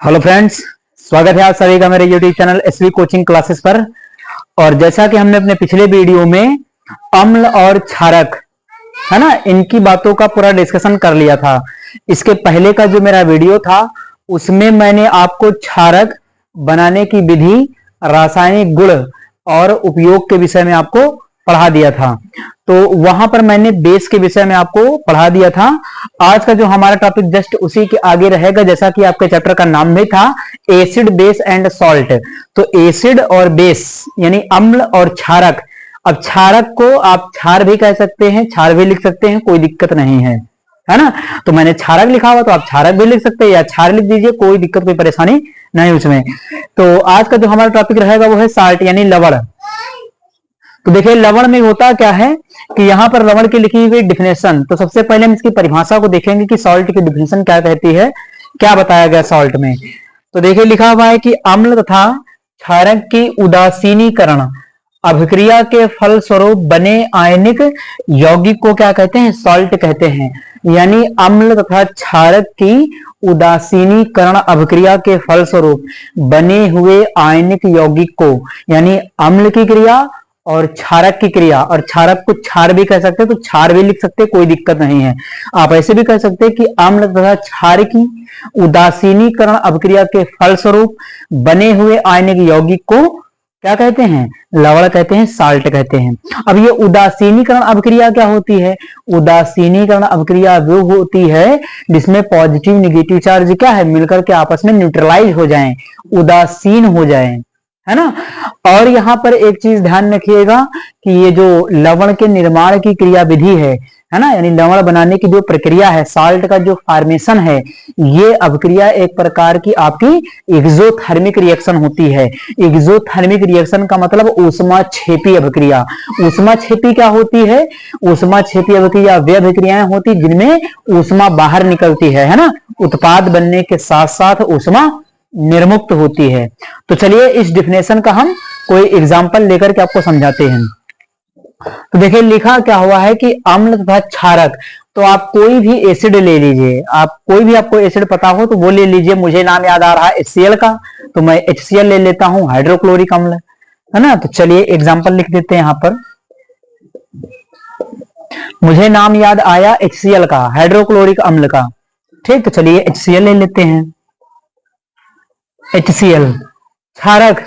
Hello friends, स्वागत है आप सभी का मेरे YouTube channel SV coaching classes पर। और जैसा कि हमने अपने पिछले वीडियो में अम्ल और क्षारक है ना, इनकी बातों का पूरा डिस्कशन कर लिया था। इसके पहले का जो मेरा वीडियो था उसमें मैंने आपको क्षारक बनाने की विधि, रासायनिक गुण और उपयोग के विषय में आपको पढ़ा दिया था। तो वहां पर मैंने बेस के विषय में आपको पढ़ा दिया था। आज का जो हमारा टॉपिक जस्ट उसी के आगे रहेगा, जैसा कि आपके चैप्टर का नाम भी था, एसिड बेस एंड सॉल्ट। तो एसिड और बेस यानी अम्ल और क्षारक। अब क्षारक को आप क्षार भी कह सकते हैं, क्षार भी लिख सकते हैं, कोई दिक्कत नहीं है, है ना। तो मैंने क्षारक लिखा हुआ तो आप क्षारक भी लिख सकते हैं या क्षार लिख दीजिए, कोई दिक्कत कोई परेशानी नहीं उसमें। तो आज का जो हमारा टॉपिक रहेगा वो है साल्ट यानी लवण। तो देखिए लवण में होता क्या है कि यहां पर लवण की लिखी हुई डिफिनेशन। तो सबसे पहले हम इसकी परिभाषा को देखेंगे कि सॉल्ट की डिफिनेशन क्या कहती है, क्या बताया गया सॉल्ट में। तो देखिए लिखा हुआ है कि अम्ल तथा क्षारक की उदासीनीकरण अभिक्रिया के फल स्वरूप बने आयनिक यौगिक को क्या कहते हैं, सॉल्ट कहते हैं। यानी अम्ल तथा क्षारक की उदासीनीकरण अभिक्रिया के फल स्वरूप बने हुए आयनिक यौगिक को, यानी अम्ल की क्रिया और क्षारक की क्रिया, और क्षारक को क्षार भी कह सकते हैं, तो क्षार भी लिख सकते हैं, कोई दिक्कत नहीं है। आप ऐसे भी कह सकते हैं कि अम्ल तथा क्षार की उदासीनीकरण अभिक्रिया के फलस्वरूप बने हुए आयनिक यौगिक को क्या कहते हैं, लवण कहते हैं, साल्ट कहते हैं। अब ये उदासीनीकरण अभिक्रिया क्या होती है, उदासीनीकरण अभिक्रिया वो होती है जिसमें पॉजिटिव निगेटिव चार्ज क्या है मिलकर के आपस में न्यूट्रलाइज हो जाएं, उदासीन हो जाएं, है ना। और यहां पर एक चीज ध्यान रखिएगा कि ये जो लवण के निर्माण की क्रिया विधि है ना, यानी लवण बनाने की जो प्रक्रिया है, साल्ट का जो फॉर्मेशन है, ये अभिक्रिया एक प्रकार की आपकी एक्सोथर्मिक रिएक्शन होती है। एक्सोथर्मिक रिएक्शन का मतलब ऊष्माक्षेपी अभिक्रिया। ऊष्माक्षेपी क्या होती है, ऊष्माक्षेपी अभिक्रिया वे अभिक्रियाएं होती जिनमें ऊष्मा बाहर निकलती है ना, उत्पाद बनने के साथ साथ ऊष्मा निर्मुक्त होती है। तो चलिए इस डिफिनेशन का हम कोई एग्जांपल लेकर के आपको समझाते हैं। तो देखिए लिखा क्या हुआ है कि अम्ल तथा क्षारक। तो आप कोई भी एसिड ले लीजिए, आप कोई भी आपको एसिड पता हो तो वो ले लीजिए। मुझे नाम याद आ रहा है HCl का, तो मैं HCl ले लेता हूं, हाइड्रोक्लोरिक अम्ल, है ना। तो चलिए एग्जाम्पल लिख देते हैं यहां पर। मुझे नाम याद आया HCl का, हाइड्रोक्लोरिक अम्ल का। ठीक, तो चलिए HCl ले लेते हैं। HCl। क्षारक,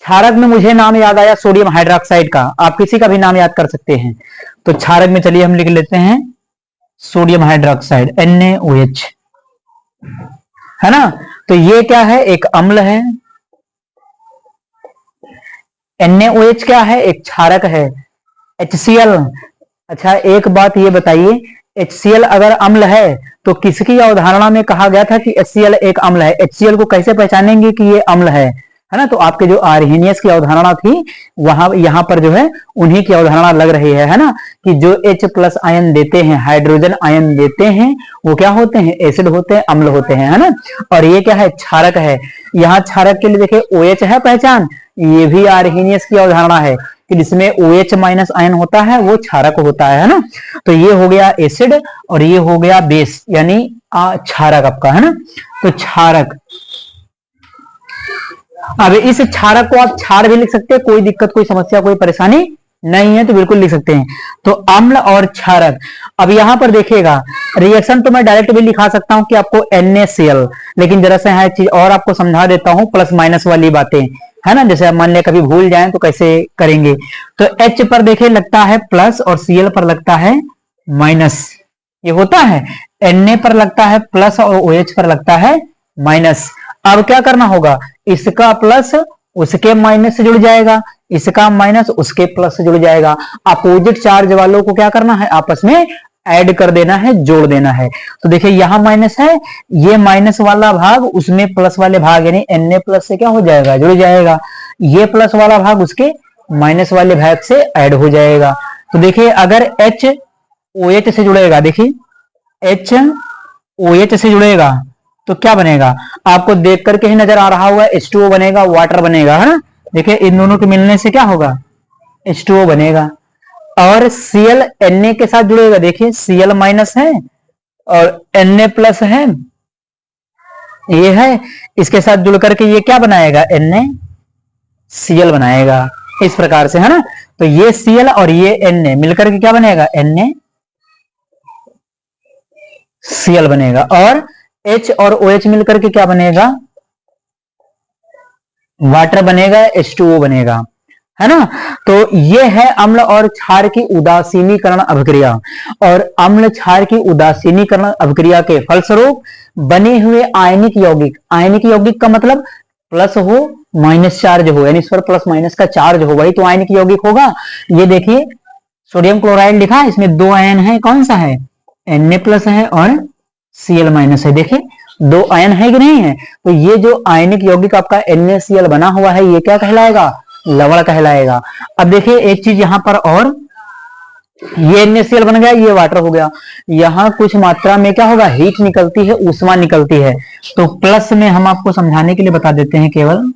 क्षारक में मुझे नाम याद आया सोडियम हाइड्रोक्साइड का, आप किसी का भी नाम याद कर सकते हैं। तो क्षारक में चलिए हम लिख लेते हैं सोडियम हाइड्रोक्साइड NaOH, है ना। तो ये क्या है, एक अम्ल है। NaOH क्या है, एक क्षारक है। HCl, अच्छा एक बात ये बताइए, HCl अगर अम्ल है तो किसकी अवधारणा में कहा गया था कि HCl एक अम्ल है। HCl को कैसे पहचानेंगे कि ये अम्ल है ना। तो आपके जो आर्हेनियस की अवधारणा थी वहां यहां पर जो है उन्हीं की अवधारणा लग रही है ना, कि जो H+ आयन देते हैं, हाइड्रोजन आयन देते हैं, वो क्या होते हैं, एसिड होते हैं, अम्ल होते हैं, है ना। और ये क्या है, क्षारक है। यहाँ क्षारक के लिए देखिए OH है पहचान, ये भी आर्हेनियस की अवधारणा है कि जिसमें OH- आयन होता है वो क्षारक होता है ना। तो ये हो गया एसिड और ये हो गया बेस यानी क्षारक आपका, है ना। तो क्षारक, अब इस क्षारक को आप क्षार भी लिख सकते हैं, कोई दिक्कत कोई समस्या कोई परेशानी नहीं है, तो बिल्कुल लिख सकते हैं। तो अम्ल और क्षारक। अब यहां पर देखिएगा रिएक्शन तो मैं डायरेक्ट भी लिखा सकता हूं कि आपको NaCl, लेकिन जरा से यहाँ एक चीज और आपको समझा देता हूं, प्लस माइनस वाली बातें, है ना। जैसे आप मान लिया कभी भूल जाएं तो कैसे करेंगे। तो H पर देखिए लगता है प्लस और Cl पर लगता है माइनस, ये होता है। Na पर लगता है प्लस और OH पर लगता है माइनस। अब क्या करना होगा, इसका प्लस उसके माइनस से जुड़ जाएगा, इसका माइनस उसके प्लस से जुड़ जाएगा। अपोजिट चार्ज वालों को क्या करना है, आपस में ऐड कर देना है, जोड़ देना है। तो देखिए यहां माइनस है, ये माइनस वाला भाग उसमें प्लस वाले भाग यानी Na+ से क्या हो जाएगा, जुड़ जाएगा। ये प्लस वाला भाग उसके माइनस वाले भाग से ऐड हो जाएगा। तो देखिए अगर HOH से जुड़ेगा, देखिए HOH से जुड़ेगा तो क्या बनेगा, आपको देख करके ही नजर आ रहा होगा, H2O बनेगा, वाटर बनेगा, है ना। देखिए इन दोनों के मिलने से क्या होगा, H2O बनेगा। और Cl Na के साथ जुड़ेगा, देखिए Cl- है और Na+ है, ये है, इसके साथ जुड़ करके ये क्या बनाएगा, NaCl बनाएगा इस प्रकार से, है ना। तो ये Cl और ये Na मिलकर के क्या बनेगा, NaCl बनेगा, और H और OH मिलकर के क्या बनेगा, वाटर बनेगा, H2O बनेगा, है ना। तो ये है अम्ल और क्षार की उदासीनीकरण अभिक्रिया, और अम्ल क्षार की उदासीनीकरण अभिक्रिया के फलस्वरूप बने हुए आयनिक यौगिक, आयनिक यौगिक का मतलब प्लस हो माइनस चार्ज हो, यानी इस पर प्लस माइनस का चार्ज हो, वही तो आयनिक यौगिक होगा। ये देखिए सोडियम क्लोराइड लिखा है, इसमें दो आयन है, कौन सा है, Na प्लस है और Cl माइनस है, देखिए दो आयन है कि नहीं है। तो ये जो आयनिक यौगिक आपका NaCl बना हुआ है, ये क्या कहलाएगा, लवण कहलाएगा। अब देखिए एक चीज यहां पर, और ये NaCl बन गया, ये वाटर हो गया, यहां कुछ मात्रा में क्या होगा, हीट निकलती है, ऊष्मा निकलती है। तो प्लस में हम आपको समझाने के लिए बता देते हैं केवल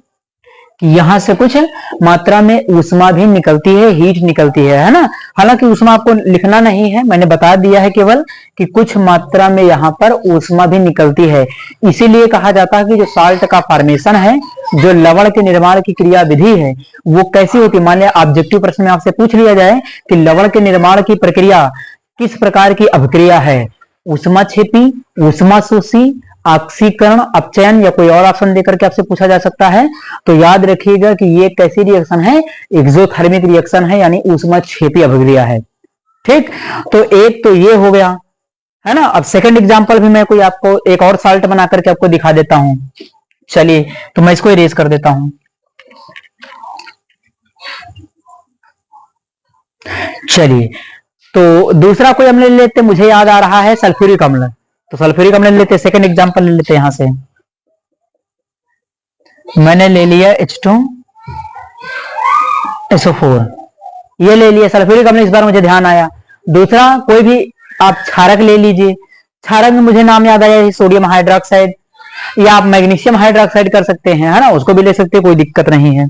कि यहां से कुछ मात्रा में ऊष्मा भी निकलती है, हीट निकलती है ना। हालांकि ऊष्मा आपको लिखना नहीं है, मैंने बता दिया है केवल कि कुछ मात्रा में यहां पर ऊष्मा भी निकलती है। इसीलिए कहा जाता है कि जो साल्ट का फॉर्मेशन है, जो लवण के निर्माण की क्रिया विधि है, वो कैसी होती है। मान लिया ऑब्जेक्टिव प्रश्न में आपसे पूछ लिया जाए कि लवण के निर्माण की प्रक्रिया किस प्रकार की अभिक्रिया है, ऊष्मा छेपी, ऊष्मा शोषी, ऑक्सीकरण, अपचयन, या कोई और ऑप्शन देकर के आपसे पूछा जा सकता है। तो याद रखिएगा कि ये कैसी रिएक्शन है, एक्सोथर्मिक रिएक्शन है, यानी ऊष्मा छेपी अभिक्रिया है। ठीक, तो एक तो ये हो गया, है ना। अब सेकंड एग्जांपल भी मैं कोई आपको एक और साल्ट बना करके आपको दिखा देता हूं। चलिए, तो मैं इसको इरेज कर देता हूं। चलिए, तो दूसरा कोई अम्ल ले लेते, मुझे याद आ रहा है सल्फ्यूरिक अम्ल। तो सल्फ्यूरिक अम्ल ले लेते, सेकंड एग्जांपल ले लेते यहां से। मैंने ले लिया H2SO4, ये ले लिया सल्फ्यूरिक अम्ल, इस बार मुझे ध्यान आया। दूसरा कोई भी आप क्षारक ले लीजिए, क्षारक में मुझे नाम याद आया सोडियम हाइड्रोक्साइड, या आप मैग्नीशियम हाइड्रोक्साइड कर सकते हैं, है ना, उसको भी ले सकते हैं, कोई दिक्कत नहीं है।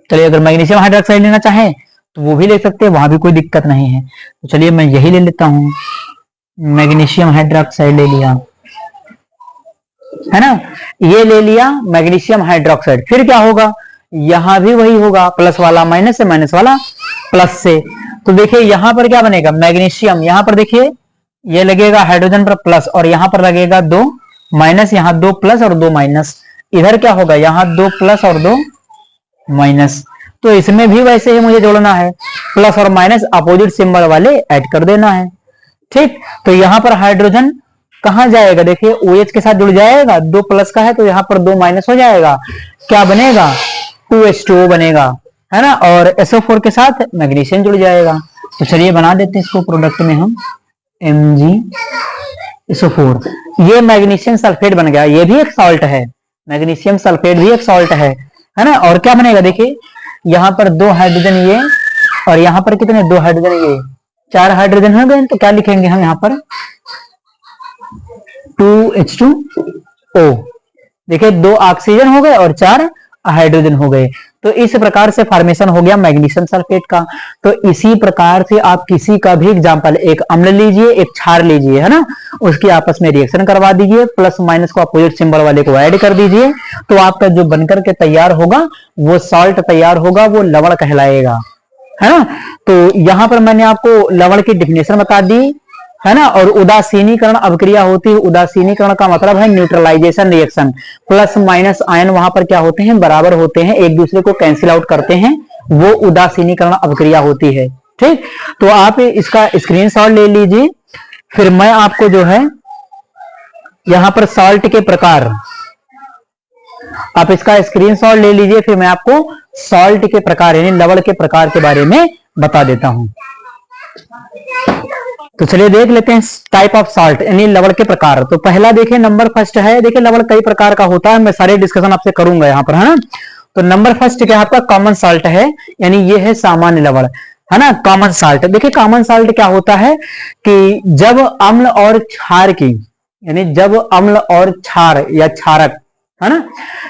चलिए, अगर मैग्नीशियम हाइड्रोक्साइड लेना चाहें तो वो भी ले सकते हैं, वहां भी कोई दिक्कत नहीं है। तो चलिए मैं यही ले लेता हूं, मैग्नीशियम हाइड्रोक्साइड ले लिया, है ना, ये ले लिया मैग्नीशियम हाइड्रोक्साइड। फिर क्या होगा, यहां भी वही होगा, प्लस वाला माइनस से, माइनस वाला प्लस से। तो देखिए यहां पर क्या बनेगा, मैग्नीशियम, यहां पर देखिए ये लगेगा हाइड्रोजन पर प्लस, और यहां पर लगेगा 2 माइनस, यहां 2 प्लस और 2 माइनस। इधर क्या होगा, यहां 2 प्लस और 2 माइनस। तो इसमें भी वैसे ही मुझे जोड़ना है, प्लस और माइनस अपोजिट सिंबल वाले ऐड कर देना है। ठीक, तो यहां पर हाइड्रोजन कहां जाएगा, देखिए OH के साथ जुड़ जाएगा, 2 प्लस का है तो यहां पर 2 माइनस हो जाएगा, क्या बनेगा, 2H2O बनेगा, है ना, और SO4 के साथ मैग्नीशियम जुड़ जाएगा। तो चलिए बना देते हैं इसको प्रोडक्ट में हम, MgSO4, ये मैग्नीशियम सल्फेट बन गया, ये भी एक सॉल्ट है, मैग्नीशियम सल्फेट भी एक सॉल्ट है ना। और क्या बनेगा, देखिए यहां पर 2 हाइड्रोजन ये, और यहां पर कितने, 2 हाइड्रोजन ये, 4 हाइड्रोजन हो गए। तो क्या लिखेंगे हम यहाँ पर, 2H2O, देखिए 2 ऑक्सीजन हो गए और 4 हाइड्रोजन हो गए। तो इस प्रकार से फॉर्मेशन हो गया मैग्नीशियम सल्फेट का। तो इसी प्रकार से आप किसी का भी एग्जांपल, एक अम्ल लीजिए, एक क्षार लीजिए, है ना, उसकी आपस में रिएक्शन करवा दीजिए, प्लस माइनस को अपोजिट सिंबल वाले को ऐड कर दीजिए, तो आपका जो बनकर के तैयार होगा वो सॉल्ट तैयार होगा, वो लवण कहलाएगा, है ना। तो यहां पर मैंने आपको लवण की डिफिनेशन बता दी, है ना। और उदासीनीकरण अभिक्रिया होती है, उदासीनीकरण का मतलब है neutralisation reaction, plus minus ion वहां पर क्या होते हैं, बराबर होते हैं, एक दूसरे को कैंसिल आउट करते हैं, वो उदासीनीकरण अभिक्रिया होती है। ठीक, तो आप इसका स्क्रीनशॉट ले लीजिए, फिर मैं आपको जो है यहां पर सॉल्ट के प्रकार, आप इसका स्क्रीनशॉट ले लीजिए, फिर मैं आपको सॉल्ट के प्रकार यानी लवण के प्रकार के बारे में बता देता हूं। तो चलिए देख लेते हैं टाइप ऑफ सॉल्ट यानी लवण के प्रकार। तो पहला देखिए नंबर फर्स्ट है, देखिए लवण कई प्रकार का होता है, मैं सारे डिस्कशन आपसे करूंगा यहाँ पर, है ना। तो नंबर फर्स्ट क्या आपका कॉमन सॉल्ट है, यानी ये है सामान्य लवण, है ना, कॉमन सॉल्ट। देखिए कॉमन सॉल्ट क्या होता है कि जब अम्ल और क्षार की, यानी जब अम्ल और क्षार या क्षारक, है ना,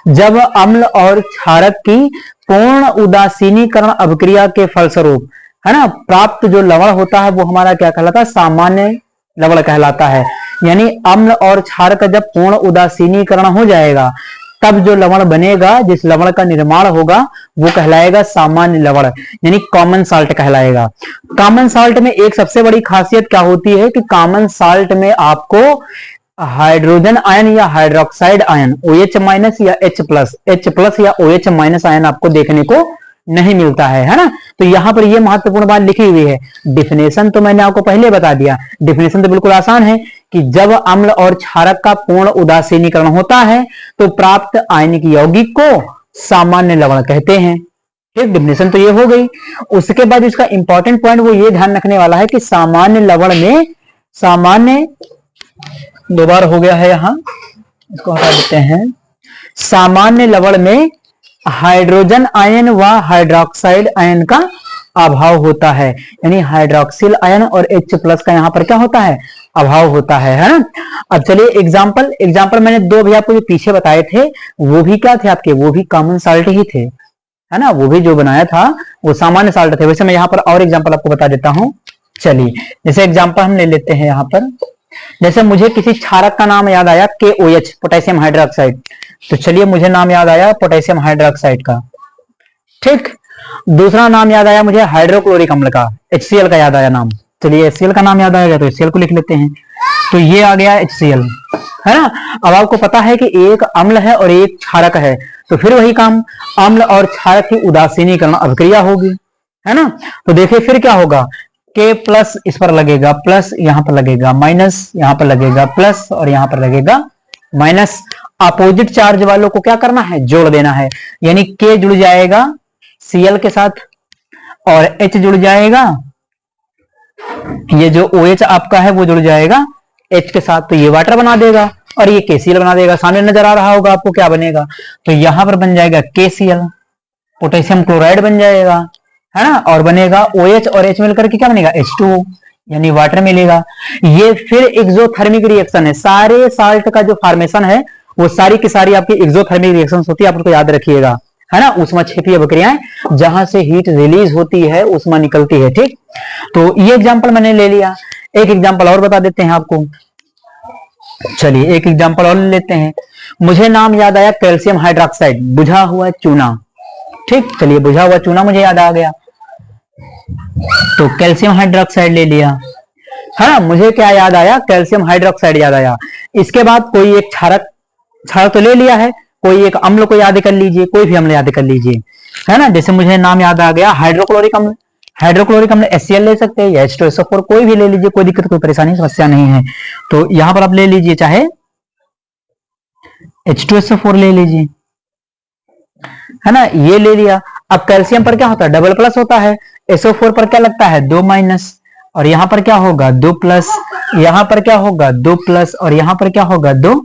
जब अम्ल और क्षारक की पूर्ण उदासीनीकरण अभिक्रिया के फलस्वरूप, है ना, प्राप्त जो लवण होता है वो हमारा क्या कहलाता है, सामान्य लवण कहलाता है। यानी अम्ल और क्षार का जब पूर्ण उदासीनीकरण हो जाएगा तब जो लवण बनेगा, जिस लवण का निर्माण होगा वो कहलाएगा सामान्य लवण, यानी कॉमन साल्ट कहलाएगा। कॉमन साल्ट में एक सबसे बड़ी खासियत क्या होती है कि कॉमन साल्ट में आपको हाइड्रोजन आयन या हाइड्रोक्साइड आयन OH माइनस या H प्लस या OH माइनस आयन आपको देखने को नहीं मिलता है ना। तो यहां पर ये महत्वपूर्ण बात लिखी हुई है। डिफिनेशन तो मैंने आपको पहले बता दिया, डिफिनेशन तो बिल्कुल आसान है कि जब अम्ल और क्षारक का पूर्ण उदासीनीकरण होता है तो प्राप्त आयनिक यौगिक को सामान्य लवण कहते हैं। ठीक, डिफिनेशन तो ये हो गई। उसके बाद इसका इंपॉर्टेंट पॉइंट वो ये ध्यान रखने वाला है कि सामान्य लवण में, सामान्य दोबारा हो गया है यहां, इसको हटा देते हैं, सामान्य लवण में हाइड्रोजन आयन व हाइड्रोक्साइड आयन का अभाव होता है, यानी हाइड्रोक्सिल आयन और H प्लस का यहां पर क्या होता है, अभाव होता है ना। अब चलिए एग्जाम्पल मैंने दो भी आपको जो पीछे बताए थे वो भी क्या थे आपके, वो भी कॉमन साल्ट ही थे, है ना। वो भी जो बनाया था वो सामान्य साल्ट थे। वैसे मैं यहाँ पर और एग्जाम्पल आपको बता देता हूँ। चलिए जैसे एग्जाम्पल हम ले लेते हैं यहाँ पर, जैसे मुझे किसी क्षारक का नाम याद आया KOH, पोटेशियम हाइड्रोक्साइड, तो चलिए मुझे नाम याद आया पोटेशियम हाइड्रोक्साइड का। ठीक, दूसरा नाम याद आया मुझे हाइड्रोक्लोरिक अम्ल का, HCl का याद आया नाम। चलिए HCl का नाम याद आएगा तो HCl को लिख लेते हैं, तो ये आ गया HCl, है ना। अब आपको पता है कि एक अम्ल है और एक क्षारक है, तो फिर वही काम, अम्ल और क्षारक की उदासीनीकरण अभिक्रिया होगी, है ना। तो देखिए फिर क्या होगा, K प्लस इस पर लगेगा प्लस, यहां पर लगेगा माइनस, यहां पर लगेगा प्लस और यहां पर लगेगा माइनस। अपोजिट चार्ज वालों को क्या करना है, जोड़ देना है, यानी K जुड़ जाएगा Cl के साथ और H जुड़ जाएगा, ये जो OH आपका है वो जुड़ जाएगा H के साथ, तो ये वाटर बना देगा और ये KCl बना देगा। सामने नजर आ रहा होगा आपको क्या बनेगा, तो यहां पर बन जाएगा KCl, पोटेशियम क्लोराइड बन जाएगा, है ना, और बनेगा OH और H मिलकर के क्या बनेगा, H2O, यानी वाटर मिलेगा। ये फिर एक्सोथर्मिक रिएक्शन है, सारे साल्ट का जो फॉर्मेशन है वो सारी की सारी आपकी एक्सोथर्मिक रिएक्शन होती है, आप उसको याद रखिएगा, है ना। ऊष्मा क्षेपीय अभिक्रियाएं, जहां से हीट रिलीज होती है ऊष्मा निकलती है। ठीक, तो ये एग्जांपल मैंने ले लिया। एक एग्जांपल और बता देते हैं आपको, चलिए एक एग्जांपल और ले लेते हैं। मुझे नाम याद आया कैल्शियम हाइड्रोक्साइड, बुझा हुआ चूना। ठीक, चलिए बुझा हुआ चूना मुझे याद आ गया, तो कैल्शियम हाइड्रोक्साइड ले लिया, है ना। मुझे क्या याद आया, कैल्शियम हाइड्रोक्साइड याद आया। इसके बाद कोई एक क्षारक तो ले लिया है, कोई एक अम्ल को याद कर लीजिए, कोई भी अम्ल याद कर लीजिए, है ना। जैसे मुझे नाम याद आ गया हाइड्रोक्लोरिक अम्ल, हाइड्रोक्लोरिक अम्ल HCl ले सकते हैं या H2SO4, कोई भी ले लीजिए, कोई दिक्कत कोई परेशानी समस्या नहीं है। तो यहां पर आप ले लीजिए, चाहे H2SO4 ले लीजिए, है ना, ये ले लिया। अब कैल्शियम पर क्या होता है, डबल प्लस होता है, SO4 पर क्या लगता है, 2 माइनस, और यहां पर क्या होगा 2 प्लस, यहां पर क्या होगा 2 प्लस और यहां पर क्या होगा 2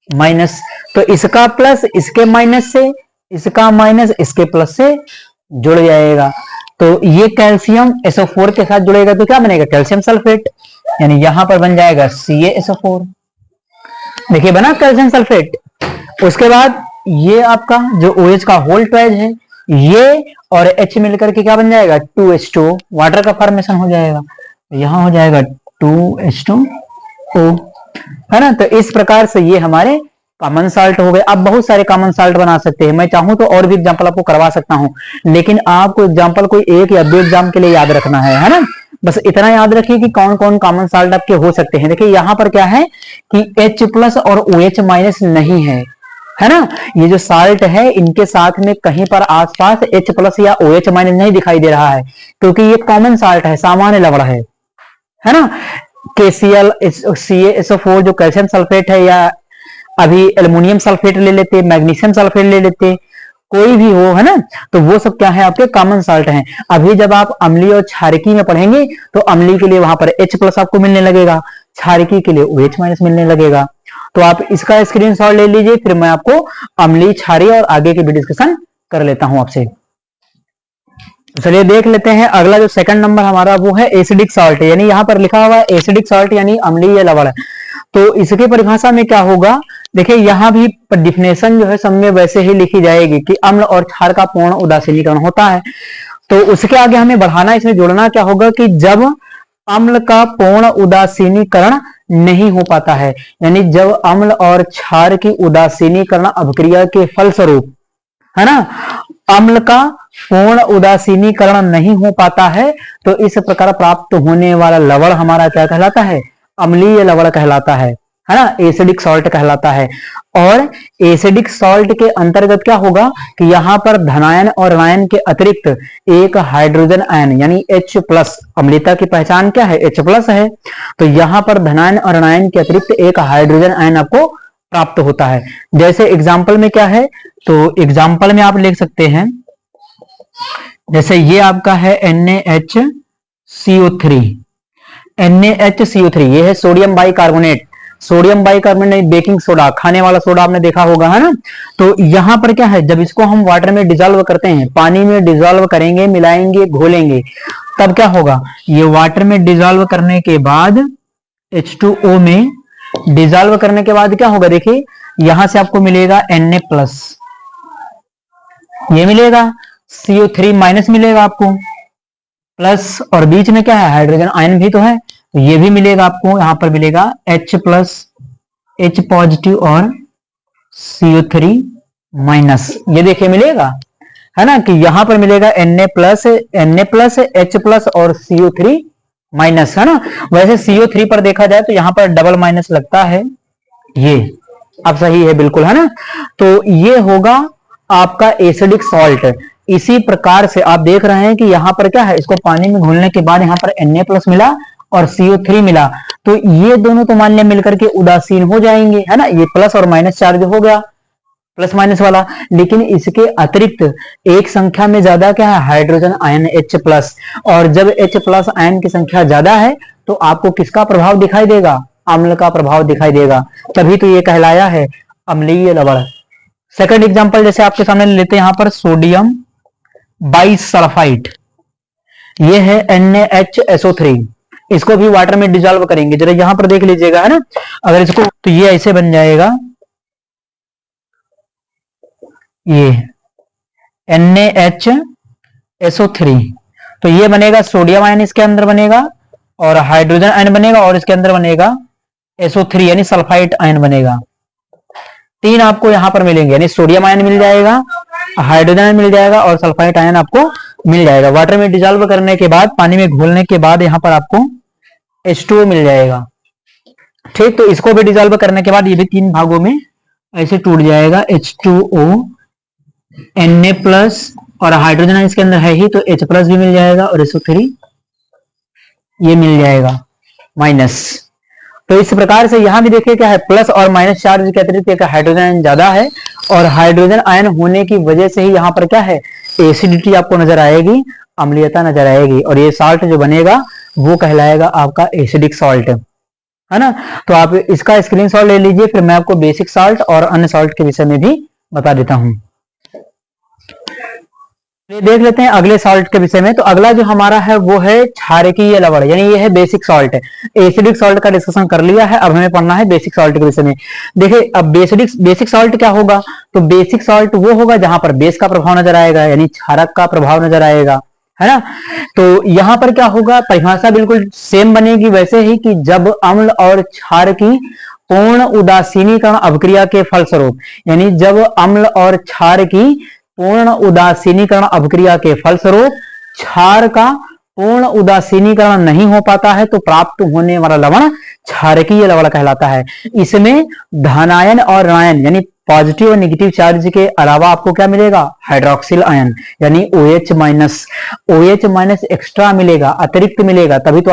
माइनस। तो इसका प्लस इसके माइनस से, इसका माइनस इसके प्लस से जुड़ जाएगा, तो ये कैल्शियम SO4 के साथ जुड़ेगा तो क्या बनेगा, कैल्शियम सल्फेट, यानी यहां पर बन जाएगा CaSO4। देखिए बना कैल्शियम सल्फेट। उसके बाद ये आपका जो OH का होल ट्वाइज है, ये और H मिलकर के क्या बन जाएगा 2H2O, वाटर का फॉर्मेशन हो जाएगा, यहां हो जाएगा 2H2O, है ना। तो इस प्रकार से ये हमारे कॉमन साल्ट हो गए। आप बहुत सारे कॉमन साल्ट बना सकते हैं, मैं चाहूं तो और भी एग्जांपल आपको करवा सकता हूं, लेकिन आपको एग्जांपल कोई एक या दो एग्जाम के लिए याद रखना है ना। बस इतना याद रखिए कि कौन कौन कॉमन साल्ट आपके हो सकते हैं। देखिए यहां पर क्या है कि H प्लस और OH माइनस नहीं है, है ना। ये जो साल्ट है इनके साथ में कहीं पर आसपास H प्लस या OH माइनस नहीं दिखाई दे रहा है, क्योंकि ये कॉमन साल्ट है, सामान्य लवण है ना। KCl, CaSO4 जो कैल्शियम सल्फेट है, या अभी एल्युमिनियम सल्फेट ले लेते, मैग्नीशियम सल्फेट ले लेते, कोई भी हो, है ना, तो वो सब क्या है आपके कॉमन साल्ट हैं। अभी जब आप अम्लीय और क्षारकीय में पढ़ेंगे तो अम्लीय के लिए वहां पर H प्लस आपको मिलने लगेगा, क्षारकीय के लिए OH माइनस मिलने लगेगा। तो आप इसका स्क्रीनशॉट ले लीजिए, फिर मैं आपको अम्लीय, क्षारीय और आगे की भी डिस्कशन कर लेता हूं आपसे। चलिए देख लेते हैं अगला जो सेकंड नंबर हमारा वो है एसिडिक सॉल्ट, यानी यहां पर लिखा हुआ है एसिडिक सॉल्ट यानी अम्लीय लवण। तो इसकी परिभाषा में क्या होगा, देखिए यहां भी डिफिनेशन जो है सब में वैसे ही लिखी जाएगी कि अम्ल और क्षार का पूर्ण उदासीनीकरण होता है। तो उसके आगे हमें बढ़ाना, इसमें जोड़ना क्या होगा कि जब अम्ल का पूर्ण उदासीनीकरण नहीं हो पाता है। यानी जब अम्ल और क्षार की उदासीनीकरण अभिक्रिया के फलस्वरूप, है ना, अम्ल का पूर्ण उदासीनीकरण नहीं हो पाता है, तो इस प्रकार प्राप्त होने वाला लवण हमारा क्या कहलाता है? अम्लीय लवण कहलाता है ना, एसिडिक सॉल्ट कहलाता है। और एसिडिक सॉल्ट के अंतर्गत क्या होगा कि यहां पर धनायन और ऋणायन के अतिरिक्त एक हाइड्रोजन आयन यानी H प्लस, अम्लता की पहचान क्या है? H प्लस है। तो यहां पर धनायन और ऋणायन के अतिरिक्त एक हाइड्रोजन आयन आपको प्राप्त होता है। जैसे एग्जाम्पल में क्या है, तो एग्जाम्पल में आप लिख सकते हैं, जैसे ये आपका है NaHCO3, NaHCO3 ये है sodium bicarbonate. Sodium bicarbonate baking soda, खाने वाला सोडा आपने देखा होगा, है ना। तो यहां पर क्या है, जब इसको हम वाटर में डिजोल्व करते हैं, पानी में डिजोल्व करेंगे, मिलाएंगे, घोलेंगे, तब क्या होगा, ये वाटर में डिजोल्व करने के बाद H2O में डिजोल्व करने के बाद क्या होगा, देखिए यहां से आपको मिलेगा Na प्लस, ये मिलेगा, CO3 माइनस मिलेगा आपको, प्लस, और बीच में क्या है, हाइड्रोजन आयन भी तो है, तो ये भी मिलेगा आपको, यहां पर मिलेगा H प्लस, H पॉजिटिव और CO3 माइनस, ये देखिए मिलेगा, है ना, कि यहां पर मिलेगा Na प्लस, H प्लस और CO3 माइनस, है ना। वैसे CO3 पर देखा जाए तो यहां पर डबल माइनस लगता है, ये अब सही है बिल्कुल, है ना। तो ये होगा आपका एसिडिक सॉल्ट। इसी प्रकार से आप देख रहे हैं कि यहां पर क्या है, इसको पानी में घोलने के बाद यहां पर Na प्लस मिला और CO3 मिला, तो ये दोनों तो मान लिया मिलकर के उदासीन हो जाएंगे, है ना, ये प्लस और माइनस चार्ज हो गया, प्लस माइनस वाला। लेकिन इसके अतिरिक्त एक संख्या में ज्यादा क्या है, हाइड्रोजन आयन H प्लस, और जब H प्लस आयन की संख्या ज्यादा है तो आपको किसका प्रभाव दिखाई देगा, अम्ल का प्रभाव दिखाई देगा, तभी तो ये कहलाया है अम्लीय लवण। सेकंड एग्जांपल जैसे आपके सामने लेते हैं, यहां पर सोडियम बाइसल्फाइड, ये है NaHSO3, इसको भी वाटर में डिजोल्व करेंगे, जरा यहां पर देख लीजिएगा, है ना, अगर इसको, तो ये ऐसे बन जाएगा, ये NaHSO3, तो ये बनेगा सोडियम आयन, इसके अंदर बनेगा, और हाइड्रोजन आयन बनेगा, और इसके अंदर बनेगा SO3 यानी सल्फाइड आयन बनेगा। तीन आपको यहां पर मिलेंगे, यानी सोडियम आयन मिल जाएगा, हाइड्रोजन आयन मिल जाएगा, और सल्फाइड आयन आपको मिल जाएगा। वाटर में डिजोल्व करने के बाद, पानी में घोलने के बाद यहां पर आपको H2O मिल जाएगा। ठीक, तो इसको भी डिजोल्व करने के बाद ये भी तीन भागों में ऐसे टूट जाएगा, H2O, Na प्लस, और हाइड्रोजन इसके अंदर है ही तो H प्लस भी मिल जाएगा, और SO3 ये मिल जाएगा माइनस। तो इस प्रकार से यहां भी देखिए क्या है, प्लस और माइनस चार्ज के अतिरिक्त एक हाइड्रोजन आयन ज्यादा है, और हाइड्रोजन आयन होने की वजह से ही यहां पर क्या है, एसिडिटी आपको नजर आएगी, अम्लीयता नजर आएगी, और ये साल्ट जो बनेगा वो कहलाएगा आपका एसिडिक सॉल्ट, है ना। तो आप इसका स्क्रीनशॉट ले लीजिए, फिर मैं आपको बेसिक सॉल्ट और अन्य सॉल्ट के विषय में भी बता देता हूं। देख लेते हैं अगले सॉल्ट के विषय में। तो अगला जो हमारा है वो है क्षारकीय लवण, यानी ये है बेसिक सॉल्ट। एसिडिक सॉल्ट का डिस्कशन कर लिया है, अब हमें पढ़ना है बेसिक सॉल्ट के विषय में। देखिए अब बेसिक सॉल्ट क्या होगा, तो बेसिक सॉल्ट वो होगा जहां पर बेस का प्रभाव नजर आएगा, यानी क्षारक का प्रभाव नजर आएगा, है ना। तो यहां पर क्या होगा, परिभाषा बिल्कुल सेम बनेगी वैसे ही, कि जब अम्ल और क्षार की पूर्ण उदासीनीकरण अभिक्रिया के फलस्वरूप, यानी जब अम्ल और क्षार की पूर्ण उदासीनीकरण अभिक्रिया के फलस्वरूप क्षार का पूर्ण उदासीनीकरण नहीं हो पाता है, तो प्राप्त होने वाला लवण क्षारकीय लवण कहलाता है। इसमें धनायन और ऋणायन यानी पॉजिटिव और नेगेटिव चार्ज के अलावा आपको क्या मिलेगा, हाइड्रोक्सिल आयन यानी OH माइनस एक्स्ट्रा मिलेगा, अतिरिक्त मिलेगा, तभी तो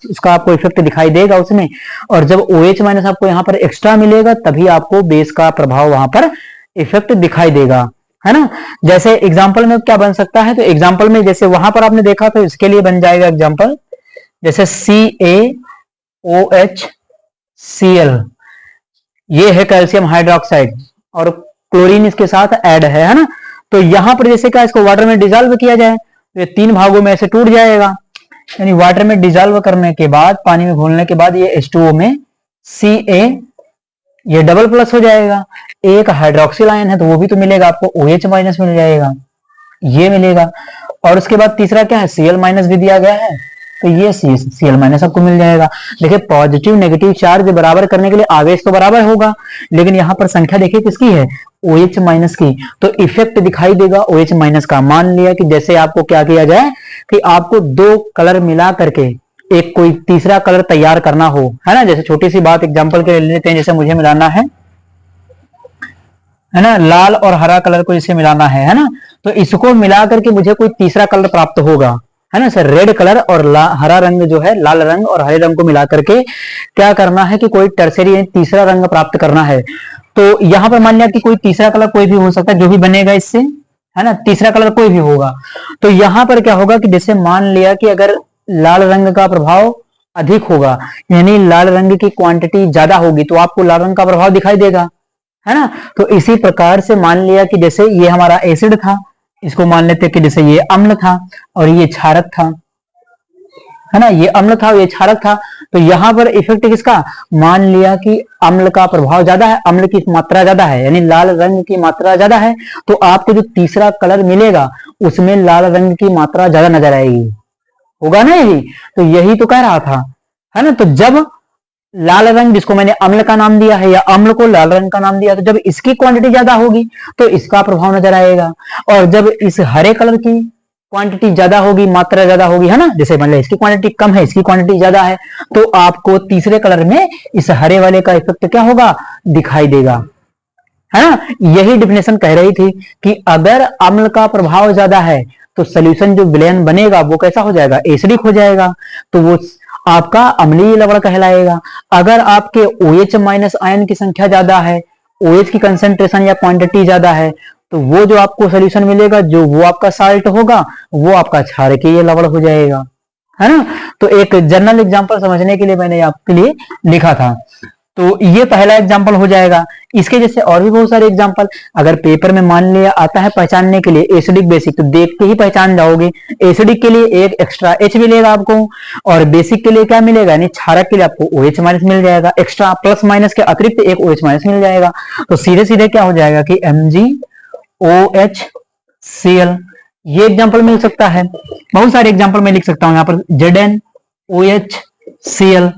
उसका आपको इफेक्ट दिखाई देगा उसमें। और जब OH माइनस आपको यहाँ पर एक्स्ट्रा मिलेगा, तभी आपको बेस का प्रभाव वहां पर इफेक्ट दिखाई देगा, है ना। जैसे एग्जाम्पल में क्या बन सकता है, तो एग्जाम्पल में जैसे वहां पर आपने देखा तो इसके लिए बन जाएगा एग्जाम्पल, जैसे CaOHCl, ये है कैल्शियम हाइड्रोक्साइड, और क्लोरीन इसके साथ ऐड है ना। तो यहां पर जैसे क्या, इसको वाटर में डिजोल्व किया जाए तो ये तीन भागों में ऐसे टूट जाएगा, यानी वाटर में डिजोल्व करने के बाद, पानी में घोलने के बाद ये H2O में Ca ये डबल प्लस हो जाएगा, एक हाइड्रोक्सिल आयन है तो वो भी तो मिलेगा आपको, OH माइनस मिल जाएगा, ये मिलेगा। और उसके बाद तीसरा क्या है, Cl माइनस भी दिया गया है, तो ये Cl माइनस आपको मिल जाएगा। देखिए पॉजिटिव नेगेटिव चार्ज बराबर करने के लिए आवेश तो बराबर होगा, लेकिन यहाँ पर संख्या देखिए किसकी है, OH माइनस की, तो इफेक्ट दिखाई देगा OH माइनस का। मान लिया कि जैसे आपको क्या किया जाए कि आपको दो कलर मिला करके एक कोई तीसरा कलर तैयार करना हो, है ना। जैसे छोटी सी बात एग्जांपल के लिए लेते हैं, जैसे मुझे मिलाना है ना, लाल और हरा कलर को इसे मिलाना है ना, तो इसको मिला करके मुझे कोई तीसरा कलर प्राप्त होगा, है ना सर। रेड कलर और हरा रंग जो है, लाल रंग और हरे रंग को मिला करके क्या करना है कि कोई टर्सरी तीसरा रंग प्राप्त करना है। तो यहां पर मान लिया कि कोई तीसरा कलर कोई भी हो सकता है, जो भी बनेगा इससे, है ना, तीसरा कलर कोई भी होगा। तो यहां पर क्या होगा कि जैसे मान लिया कि अगर लाल रंग का प्रभाव अधिक होगा, यानी लाल रंग की क्वांटिटी ज्यादा होगी, तो आपको लाल रंग का प्रभाव दिखाई देगा, है ना। तो इसी प्रकार से मान लिया कि जैसे ये हमारा एसिड था, इसको मान लेते कि जैसे ये अम्ल था और ये क्षारक था, है ना, ये अम्ल था और ये क्षारक था। तो यहां पर इफेक्ट किसका, मान लिया कि अम्ल का प्रभाव ज्यादा है, अम्ल की मात्रा ज्यादा है, यानी लाल रंग की मात्रा ज्यादा है, तो आपको जो तीसरा कलर मिलेगा उसमें लाल रंग की मात्रा ज्यादा नजर आएगी, होगा ना यही। तो यही तो कह रहा था, है ना। तो जब लाल रंग, जिसको मैंने अम्ल का नाम दिया है या अम्ल को लाल रंग का नाम दिया, तो जब इसकी क्वांटिटी ज्यादा होगी तो इसका प्रभाव नजर आएगा, और जब इस हरे कलर की क्वांटिटी ज्यादा होगी, मात्रा ज्यादा होगी, है ना, जैसे मान लो इसकी क्वांटिटी कम है, इसकी क्वांटिटी ज्यादा है, तो आपको तीसरे कलर में इस हरे वाले का इफेक्ट क्या होगा, दिखाई देगा, है ना। यही डिफिनेशन कह रही थी कि अगर अम्ल का प्रभाव ज्यादा है तो सोल्यूशन जो विलयन बनेगा वो कैसा हो जाएगा, एसिडिक हो जाएगा, तो वो आपका अम्लीय लवण कहलाएगा। अगर आपके OH माइनस आयन की संख्या ज्यादा है, OH की कंसेंट्रेशन या क्वांटिटी ज्यादा है, तो वो जो आपको सोल्यूशन मिलेगा, जो वो आपका साल्ट होगा, वो आपका क्षारकीय लवण हो जाएगा, है ना। तो एक जनरल एग्जांपल समझने के लिए मैंने आपके लिए लिखा था। तो ये पहला एग्जांपल हो जाएगा। इसके जैसे और भी बहुत सारे एग्जांपल अगर पेपर में मान लिया आता है पहचानने के लिए, एसिडिक बेसिक, तो देख के ही पहचान जाओगे। एसिडिक के लिए एक एक्स्ट्रा H मिलेगा आपको, और बेसिक के लिए क्या मिलेगा, यानी क्षारक के लिए आपको OH माइनस मिल जाएगा, एक्स्ट्रा प्लस माइनस के अतिरिक्त एक OH माइनस मिल जाएगा। तो सीधे सीधे क्या हो जाएगा कि MgOHCl, ये एग्जाम्पल मिल सकता है। बहुत सारे एग्जाम्पल मैं लिख सकता हूँ यहाँ पर, ZnOHCl,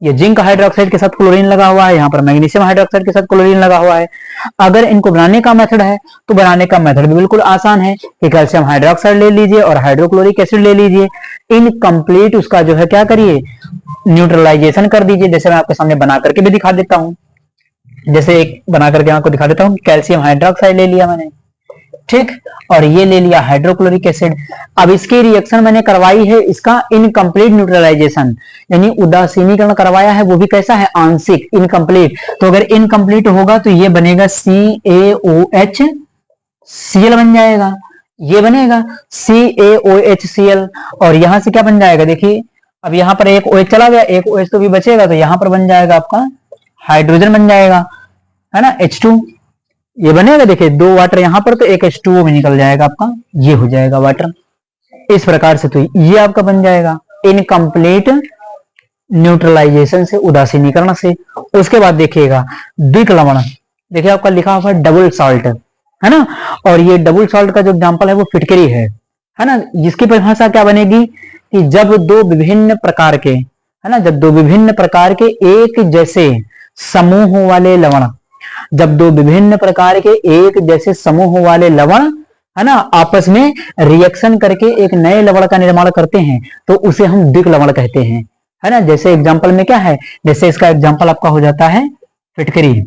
ये जिंक हाइड्रोक्साइड के साथ क्लोरीन लगा हुआ है, यहाँ पर मैग्नीशियम हाइड्रोक्साइड के साथ क्लोरीन लगा हुआ है। अगर इनको बनाने का मेथड है तो बनाने का मेथड भी बिल्कुल आसान है कि कैल्शियम हाइड्रोक्साइड ले लीजिए और हाइड्रोक्लोरिक एसिड ले लीजिए, इनकम्प्लीट उसका जो है क्या करिए, न्यूट्रलाइजेशन कर दीजिए। जैसे मैं आपके सामने बना करके भी दिखा देता हूँ, जैसे एक बना करके आपको दिखा देता हूँ। कैल्शियम हाइड्रोक्साइड ले लिया मैंने, ठीक, और ये ले लिया हाइड्रोक्लोरिक एसिड। अब इसकी रिएक्शन मैंने करवाई है, इसका इनकम्प्लीट न्यूट्रलाइजेशन, यानी उदासीनीकरण करवाया है, वो भी कैसा है, आंशिक, इनकम्प्लीट। तो अगर इनकम्प्लीट होगा तो ये बनेगा CaOHCl बन जाएगा, ये बनेगा CaOHCl। और यहां से क्या बन जाएगा, देखिए अब यहां पर एक OH चला गया, एक OH तो भी बचेगा, तो यहां पर बन जाएगा आपका हाइड्रोजन बन जाएगा, है ना, H2, ये बनेगा। देखिए दो वाटर यहां पर, तो एक H2O भी निकल जाएगा आपका, ये हो जाएगा वाटर। इस प्रकार से तो ये आपका बन जाएगा इनकम्प्लीट न्यूट्रलाइजेशन से, उदासीनीकरण से। उसके बाद देखिएगा द्विक लवण, देखिए आपका लिखा हुआ है डबल सॉल्ट, है ना, और ये डबल सॉल्ट का जो एग्जांपल है वो फिटकरी है ना। जिसकी परिभाषा क्या बनेगी कि जब दो विभिन्न प्रकार के, है ना, जब दो विभिन्न प्रकार के एक जैसे समूह वाले लवण, जब दो विभिन्न प्रकार के एक जैसे समूह वाले लवण, है ना, आपस में रिएक्शन करके एक नए लवण का निर्माण करते हैं, तो उसे हम द्विक लवण कहते हैं, है ना। जैसे एग्जांपल में क्या है, जैसे इसका एग्जांपल आपका हो जाता है फिटकरी।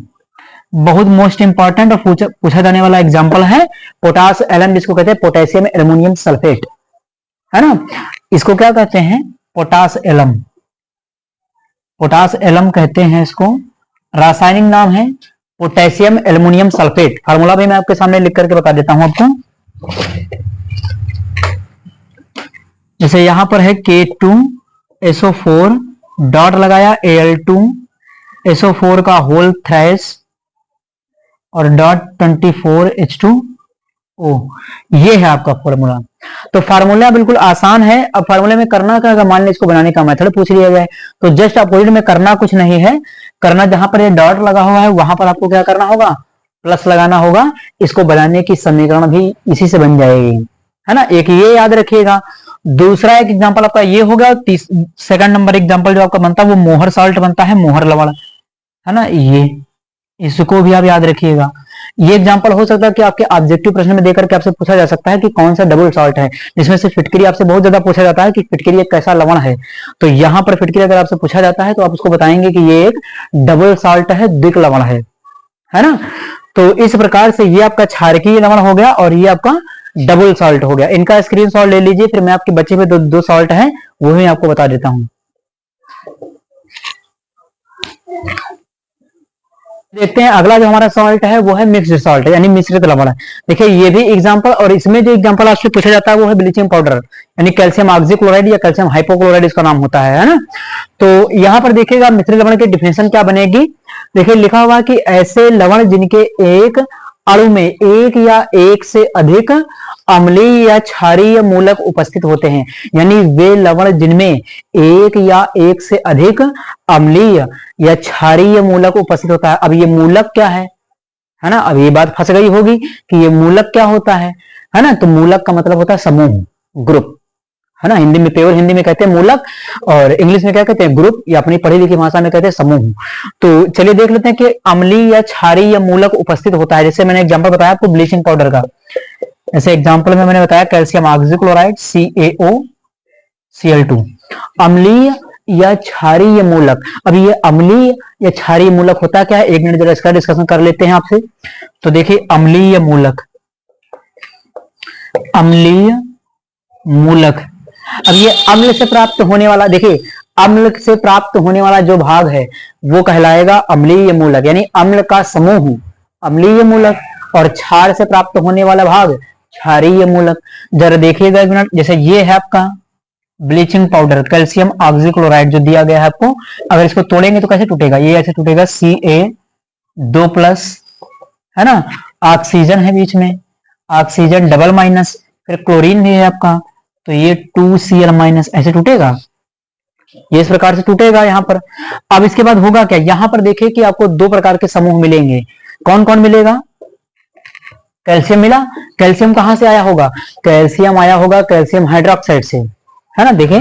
बहुत मोस्ट इंपॉर्टेंट और पूछा जाने वाला एग्जांपल है पोटास एलम, जिसको कहते हैं पोटेशियम एल्युमिनियम सल्फेट, है ना। इसको क्या कहते हैं, पोटास एलम, पोटास एलम कहते हैं इसको। रासायनिक नाम है पोटेशियम एल्युमिनियम सल्फेट। फार्मूला भी मैं आपके सामने लिख करके बता देता हूं आपको। जैसे यहां पर है K2SO4 डॉट लगाया, Al2SO4 का होल थ्राइस और डॉट 24H2O, ये है आपका फॉर्मूला। तो फार्मूला बिल्कुल आसान है। अब फार्मूले में करना क्या, अगर मान लीजिए इसको बनाने का मेथड पूछ लिया जाए तो जस्ट अपोजिट में करना कुछ नहीं है, करना जहां पर ये डॉट लगा हुआ है वहां पर आपको क्या करना होगा, प्लस लगाना होगा। इसको बनाने की समीकरण भी इसी से बन जाएगी, है ना। एक ये याद रखिएगा, दूसरा एक एग्जांपल आपका ये हो गया। सेकंड नंबर एग्जांपल जो आपका बनता है वो मोहर साल्ट बनता है, मोहर लवण, है ना, ये इसको भी आप याद रखिएगा। ये एग्जांपल हो सकता है कि आपके ऑब्जेक्टिव प्रश्न में देकर के आपसे पूछा जा सकता है कि कौन सा डबल सॉल्ट है, जिसमें से फिटकरी आपसे बहुत ज्यादा पूछा जाता है कि फिटकरी एक कैसा लवण है। तो यहाँ पर फिटकरी अगर आपसे पूछा जाता है तो आप उसको बताएंगे कि ये एक डबल सॉल्ट है, द्विक लवण है ना। तो इस प्रकार से ये आपका क्षारकीय लवण हो गया और ये आपका डबल सॉल्ट हो गया। इनका स्क्रीनशॉट ले लीजिए, फिर मैं आपके बच्चे में दो सॉल्ट है वो भी आपको बता देता हूं। देखते हैं अगला जो हमारा सॉल्ट है वो है मिक्स्ड सॉल्ट, यानी मिश्रित लवण। देखिए ये भी एग्जांपल, और इसमें जो एग्जांपल आपसे पूछा जाता है वो है ब्लीचिंग पाउडर, यानी कैल्शियम ऑक्सीक्लोराइड या कैल्शियम हाइपोक्लोराइड इसका नाम होता है ना। तो यहाँ पर देखिएगा मिश्रित लवण की डिफिनेशन क्या बनेगी। देखिए लिखा हुआ कि ऐसे लवण जिनके एक अणु में एक या एक से अधिक अम्लीय या क्षारीय मूलक उपस्थित होते हैं, यानी वे लवण जिनमें एक या एक से अधिक अम्लीय या क्षारीय मूलक उपस्थित होता है। अब ये मूलक क्या है ना, अब ये बात फंस गई होगी कि ये मूलक क्या होता है ना। तो मूलक का मतलब होता है समूह, ग्रुप, है ना। हिंदी में, प्योर हिंदी में कहते हैं मूलक, और इंग्लिश में क्या कहते हैं, ग्रुप, या अपनी पढ़ी लिखी भाषा में कहते हैं समूह। तो चलिए देख लेते हैं कि अम्लीय या क्षारीय मूलक उपस्थित होता है। जैसे मैंने एग्जांपल बताया आपको ब्लीचिंग पाउडर का, ऐसे एग्जांपल में मैंने बताया कैल्शियम ऑक्सीक्लोराइड CaOCl2, अम्लीय या क्षारीय मूलक। अब ये अम्लीय या क्षारीय मूलक होता क्या है, एक मिनट जरा इसका डिस्कशन कर लेते हैं आपसे। तो देखिए अम्लीय मूलक, अम्लीय मूलक, अब ये अम्ल से प्राप्त होने वाला, देखिए अम्ल से प्राप्त होने वाला जो भाग है वो कहलाएगा अम्लीय मूलक, यानी अम्ल का समूह अम्लीय मूलक, और क्षार से प्राप्त होने वाला भाग क्षारीय मूलक। जरा देखिएगा एक मिनट, जैसे ये है आपका ब्लीचिंग पाउडर कैल्शियम ऑक्सीक्लोराइड जो दिया गया है आपको, अगर इसको तोड़ेंगे तो कैसे टूटेगा, ये ऐसे टूटेगा Ca2+, है ना, ऑक्सीजन है बीच में, ऑक्सीजन डबल माइनस, फिर क्लोरीन भी है आपका, तो ये 2Cl- ऐसे टूटेगा, ये इस प्रकार से टूटेगा यहाँ पर। अब इसके बाद होगा क्या, यहाँ पर देखिए कि आपको दो प्रकार के समूह मिलेंगे। कौन कौन मिलेगा, कैल्शियम मिला, कैल्शियम कहां से आया होगा, कैल्शियम आया होगा कैल्शियम हाइड्रोक्साइड से, है ना। देखिए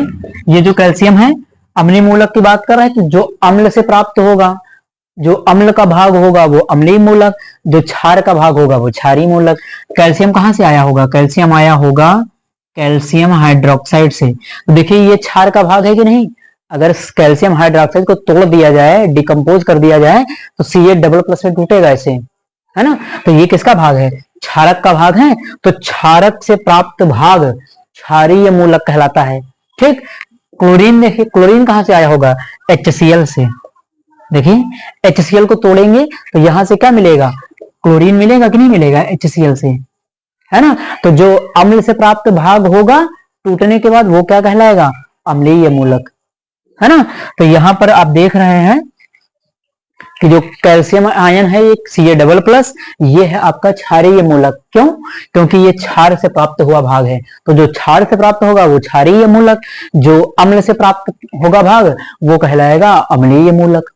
ये जो कैल्शियम है अम्लीय मूलक की बात कर रहा है कि जो अम्ल से प्राप्त होगा, जो अम्ल का भाग होगा वो अम्लीय मूलक, जो क्षार का भाग होगा वो क्षारीय मूलक। कैल्शियम कहां से आया होगा, कैल्शियम आया होगा कैल्शियम हाइड्रोक्साइड से। तो देखिए ये क्षार का भाग है कि नहीं, अगर कैल्शियम हाइड्रोक्साइड को तोड़ दिया जाए, डिकम्पोज कर दिया जाए तो Ca++ में टूटेगा ऐसे, है ना। तो ये किसका भाग है, क्षारक का भाग है। तो क्षारक से प्राप्त भाग क्षारीय मूलक कहलाता है। ठीक, क्लोरीन, देखिए क्लोरीन कहां से आया होगा, HCl से। देखिए HCl को तोड़ेंगे तो यहां से क्या मिलेगा, क्लोरीन मिलेगा कि नहीं मिलेगा, HCl से, है ना। तो जो अम्ल से प्राप्त भाग होगा टूटने के बाद वो क्या कहलाएगा, अम्लीय मूलक, है ना। तो यहां पर आप देख रहे हैं कि जो कैल्शियम आयन है एक Ca++, ये है आपका क्षारीय मूलक। क्यों, क्योंकि ये क्षार से प्राप्त हुआ भाग है। तो जो क्षार से प्राप्त होगा वो क्षारीय मूलक, जो अम्ल से प्राप्त होगा भाग वो कहलाएगा अम्लीय मूलक,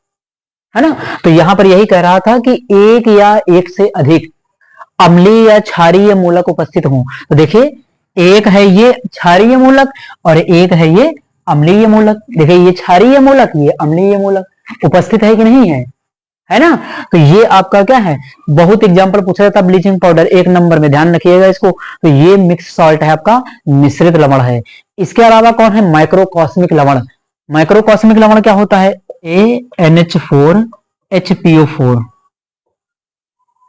है ना। तो यहां पर यही कह रहा था कि एक या एक से अधिक अम्लीय या क्षारीय मूलक उपस्थित हों। तो देखिए एक है ये क्षारीय मूलक और एक है ये अम्लीय मूलक। देखिए ये क्षारीय मूलक, ये अम्लीय मूलक उपस्थित है कि नहीं है ना। तो ये आपका क्या है, बहुत एग्जांपल पूछा जाता है ब्लीचिंग पाउडर, एक नंबर में ध्यान रखिएगा इसको। तो ये मिक्स सॉल्ट है आपका, मिश्रित लवण है। इसके अलावा कौन है, माइक्रोकॉस्मिक लवण। माइक्रोकॉस्मिक लवण क्या होता है, ANH4HPO4,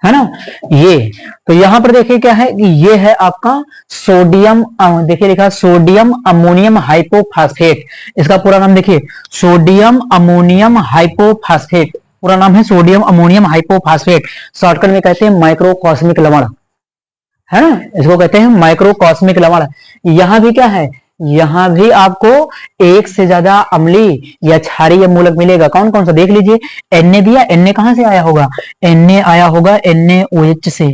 है ना ये। तो यहां पर देखिए क्या है कि ये है आपका सोडियम, देखिए लिखा सोडियम अमोनियम हाइपोफास्फेट, इसका पूरा नाम देखिए सोडियम अमोनियम हाइपोफास्फेट, पूरा नाम है सोडियम अमोनियम हाइपोफास्फेट, शॉर्टकट में कहते हैं माइक्रोकॉस्मिक लवण, है ना, इसको कहते हैं माइक्रोकॉस्मिक लवण। यहां भी क्या है, यहां भी आपको एक से ज्यादा अम्लीय या क्षारीय मूलक मिलेगा। कौन कौन सा देख लीजिए, Na दिया, Na कहां से आया होगा, Na आया होगा NaOH से,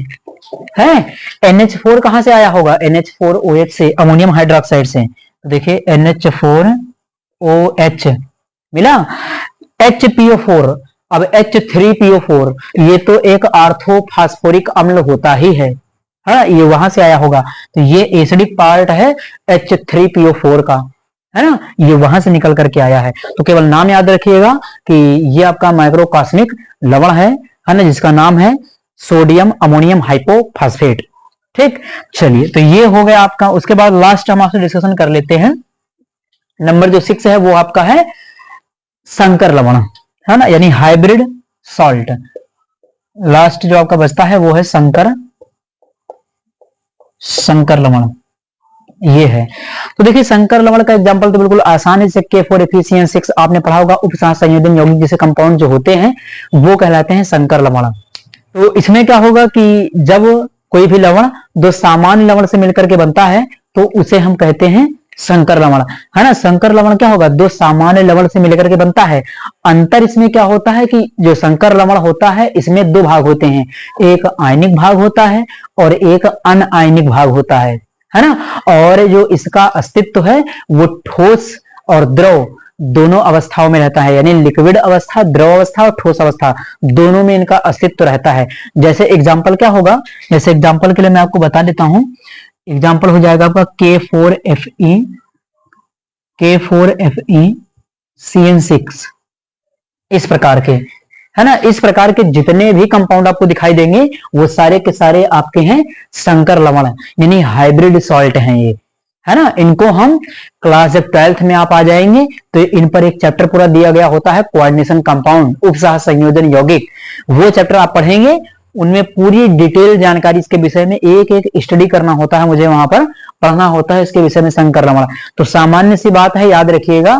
है। NH4 कहां से आया होगा, NH4OH से, अमोनियम हाइड्रोक्साइड से। तो देखिए NH4OH मिला, HPO4, अब H3PO4 ये तो एक आर्थोफास्फोरिक अम्ल होता ही है, है, ये वहां से आया होगा। तो ये एसिडिक पार्ट है H3PO4 का, है ना, ये वहां से निकल करके आया है। तो केवल नाम याद रखिएगा कि ये आपका माइक्रोकास्मिक लवण है ना, जिसका नाम है सोडियम अमोनियम हाइपोफॉस्फेट। ठीक, चलिए, तो ये हो गया आपका। उसके बाद लास्ट हम आपसे डिस्कशन कर लेते हैं, नंबर जो 6 है वो आपका है संकर लवण, है ना, यानी हाइब्रिड सॉल्ट। लास्ट जो आपका बचता है वो है संकर लवण, ये है। तो देखिए संकर लवण का एग्जांपल तो बिल्कुल आसान है, जैसे K4FeCN6 आपने पढ़ा होगा, उपसह संयोजन यौगिक जैसे कंपाउंड जो होते हैं वो कहलाते हैं संकर लवण। तो इसमें क्या होगा कि जब कोई भी लवण दो सामान्य लवण से मिलकर के बनता है तो उसे हम कहते हैं संकर लवण, है ना। संकर लवण क्या होगा, दो सामान्य लवण से मिलकर के बनता है। अंतर इसमें क्या होता है कि जो संकर लवण होता है इसमें दो भाग होते हैं, एक आयनिक भाग होता है और एक अनआयनिक भाग होता है ना। और जो इसका अस्तित्व है वो ठोस और द्रव दोनों अवस्थाओं में रहता है, यानी लिक्विड अवस्था, द्रव अवस्था और ठोस अवस्था दोनों में इनका अस्तित्व रहता है। जैसे एग्जांपल क्या होगा, जैसे एग्जांपल के लिए मैं आपको बता देता हूं, एग्जांपल हो जाएगा आपका K4FeCN6, इस प्रकार के, है ना। इस प्रकार के जितने भी कंपाउंड आपको दिखाई देंगे वो सारे के सारे आपके हैं संकर लवण, यानी हाइब्रिड सॉल्ट हैं ये, है ना। इनको हम क्लास जब 12th में आप आ जाएंगे तो इन पर एक चैप्टर पूरा दिया गया होता है, कोऑर्डिनेशन कंपाउंड, उपसह संयोजन यौगिक, वो चैप्टर आप पढ़ेंगे, उनमें पूरी डिटेल जानकारी इसके विषय में एक एक स्टडी करना होता है, मुझे वहां पर पढ़ना होता है इसके विषय में संकर लवण। तो सामान्य सी बात है, याद रखिएगा,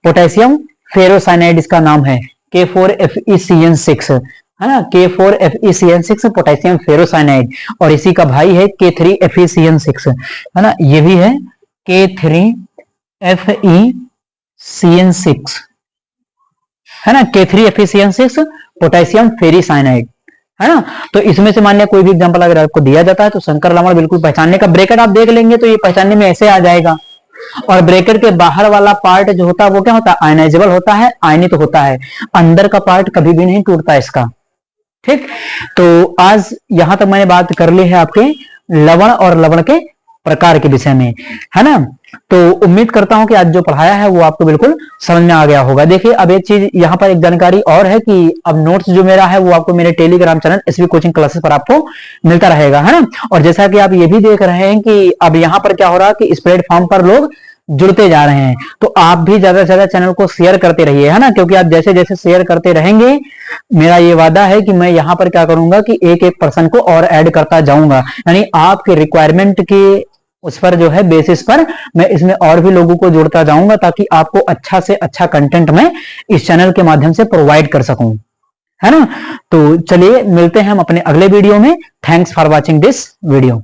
पोटेशियम फेरोसाइनाइड इसका नाम है, K4FeCN6, है ना, K4FeCN6 पोटेशियम फेरोसाइनाइड, और इसी का भाई है K3FeCN6, है ना, ये भी है K3FeCN6, है ना, K3FeCN6 पोटेशियम फेरीसाइनाइड, है ना। तो इसमें से मान्य कोई भी एग्जांपल अगर आपको दिया जाता है तो संकर लवण बिल्कुल पहचानने का, ब्रैकेट आप देख लेंगे तो ये पहचानने में ऐसे आ जाएगा। और ब्रैकेट के बाहर वाला पार्ट जो होता है वो क्या होता है, आयनाइजेबल होता है, आयनित तो होता है, अंदर का पार्ट कभी भी नहीं टूटता इसका। ठीक, तो आज यहां तक मैंने बात कर ली है आपके लवण और लवण के प्रकार के विषय में, है ना। तो उम्मीद करता हूं कि आज जो पढ़ाया है वो आपको बिल्कुल समझ में आ गया होगा। देखिए अब एक चीज यहाँ पर एक जानकारी और है कि अब नोट्स जो मेरा है वो आपको मेरे Telegram channel SV coaching classes पर आपको मिलता रहेगा, है ना। और जैसा कि आप ये भी देख रहे हैं कि अब यहाँ पर क्या हो रहा है कि स्प्रेड फॉर्म पर लोग जुड़ते जा रहे हैं, तो आप भी ज्यादा से ज्यादा चैनल को शेयर करते रहिए, है ना, क्योंकि आप जैसे जैसे शेयर करते रहेंगे मेरा ये वादा है कि मैं यहाँ पर क्या करूंगा कि एक एक पर्सन को और ऐड करता जाऊंगा, यानी आपके रिक्वायरमेंट के उस पर जो है बेसिस पर मैं इसमें और भी लोगों को जोड़ता जाऊंगा, ताकि आपको अच्छा से अच्छा कंटेंट मैं इस चैनल के माध्यम से प्रोवाइड कर सकूं, है ना। तो चलिए मिलते हैं हम अपने अगले वीडियो में। Thanks for watching this video.